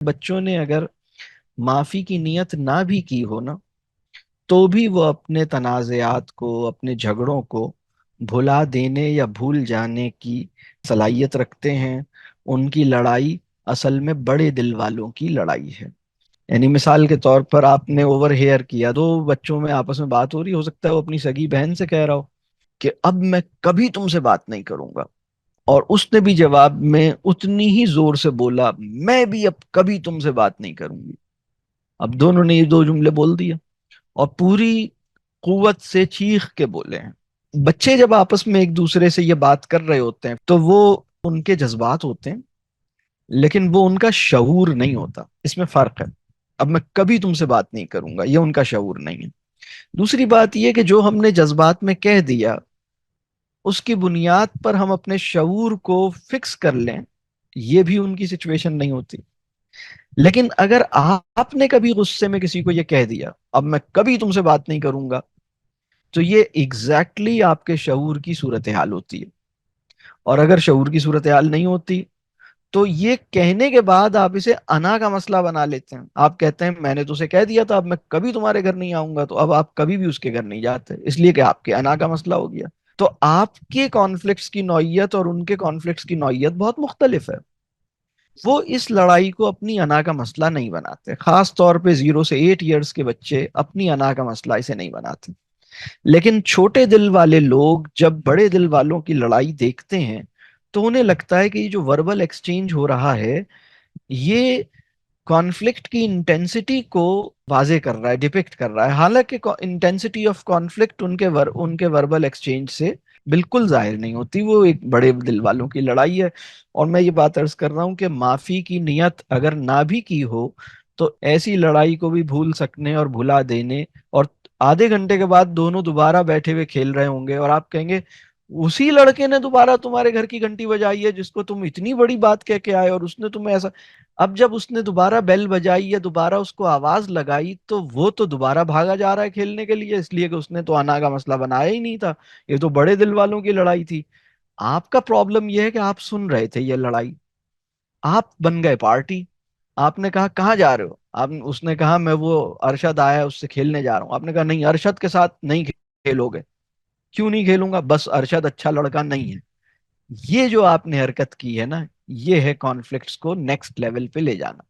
بچوں نے اگر معافی کی نیت نہ بھی کی ہو نا، تو بھی وہ اپنے تنازعات کو، اپنے جھگڑوں کو بھلا دینے یا بھول جانے کی صلاحیت رکھتے ہیں۔ ان کی لڑائی اصل میں بڑے دل والوں کی لڑائی ہے۔ یعنی مثال کے طور پر آپ نے اوور ہیئر کیا، دو بچوں میں آپس میں بات ہو رہی، ہو سکتا ہے وہ اپنی سگی بہن سے کہہ رہا ہو کہ اب میں کبھی تم سے بات نہیں کروں گا، اور اس نے بھی جواب میں اتنی ہی زور سے بولا، میں بھی اب کبھی تم سے بات نہیں کروں گی۔ اب دونوں نے یہ دو جملے بول دیا اور پوری قوت سے چیخ کے بولے ہیں۔ بچے جب آپس میں ایک دوسرے سے یہ بات کر رہے ہوتے ہیں تو وہ ان کے جذبات ہوتے ہیں، لیکن وہ ان کا شعور نہیں ہوتا۔ اس میں فرق ہے۔ اب میں کبھی تم سے بات نہیں کروں گا، یہ ان کا شعور نہیں ہے۔ دوسری بات یہ کہ جو ہم نے جذبات میں کہہ دیا، اس کی بنیاد پر ہم اپنے شعور کو فکس کر لیں، یہ بھی ان کی سچویشن نہیں ہوتی۔ لیکن اگر آپ نے کبھی غصے میں کسی کو یہ کہہ دیا، اب میں کبھی تم سے بات نہیں کروں گا، تو یہ ایگزیکٹلی آپ کے شعور کی صورتحال ہوتی ہے۔ اور اگر شعور کی صورتحال نہیں ہوتی تو یہ کہنے کے بعد آپ اسے انا کا مسئلہ بنا لیتے ہیں۔ آپ کہتے ہیں میں نے تو اسے کہہ دیا تھا اب میں کبھی تمہارے گھر نہیں آؤں گا، تو اب آپ کبھی بھی اس کے گھر نہیں جاتے، اس لیے کہ آپ کے انا کا مسئلہ ہو گیا۔ تو آپ کے کانفلکٹس کی نوعیت اور ان کے کانفلکٹس کی نوعیت بہت مختلف ہے۔ وہ اس لڑائی کو اپنی انا کا مسئلہ نہیں بناتے، خاص طور پہ 0 سے 8 ایئرس کے بچے اپنی انا کا مسئلہ اسے نہیں بناتے۔ لیکن چھوٹے دل والے لوگ جب بڑے دل والوں کی لڑائی دیکھتے ہیں تو انہیں لگتا ہے کہ یہ جو وربل ایکسچینج ہو رہا ہے، یہ کانفلکٹ کی انٹینسٹی کو واضح کر رہا ہے، ڈپکٹ کر رہا ہے، حالانکہ انٹینسٹی آف کانفلکٹ ان کے وربل ایکسچینج سے بالکل ظاہر نہیں ہوتی۔ وہ ایک بڑے دل والوں کی لڑائی ہے۔ اور میں یہ بات عرض کر رہا ہوں کہ معافی کی نیت اگر نہ بھی کی ہو تو ایسی لڑائی کو بھی بھول سکنے اور بھلا دینے، اور آدھے گھنٹے کے بعد دونوں دوبارہ بیٹھے ہوئے کھیل رہے ہوں گے اور آپ کہیں گے اسی لڑکے نے دوبارہ تمہارے گھر کی گھنٹی بجائی ہے جس کو تم اتنی بڑی بات کہہ کے آئے، اور اس نے تمہیں ایسا۔ اب جب اس نے دوبارہ بیل بجائی یا دوبارہ اس کو آواز لگائی تو وہ تو دوبارہ بھاگا جا رہا ہے کھیلنے کے لیے، اس لیے کہ اس نے تو انا کا مسئلہ بنایا ہی نہیں تھا، یہ تو بڑے دل والوں کی لڑائی تھی۔ آپ کا پرابلم یہ ہے کہ آپ سن رہے تھے یہ لڑائی، آپ بن گئے پارٹی۔ آپ نے کہا کہاں جا رہے ہو؟ اس نے کہا میں وہ ارشد آیا ہے اس سے کھیلنے جا رہا ہوں۔ آپ نے کہا نہیں، ارشد کے ساتھ نہیں کھیلو گے۔ کیوں نہیں کھیلوں گا؟ بس ارشد اچھا لڑکا نہیں ہے۔ یہ جو آپ نے حرکت کی ہے نا، یہ ہے کانفلکٹس کو نیکسٹ لیول پہ لے جانا۔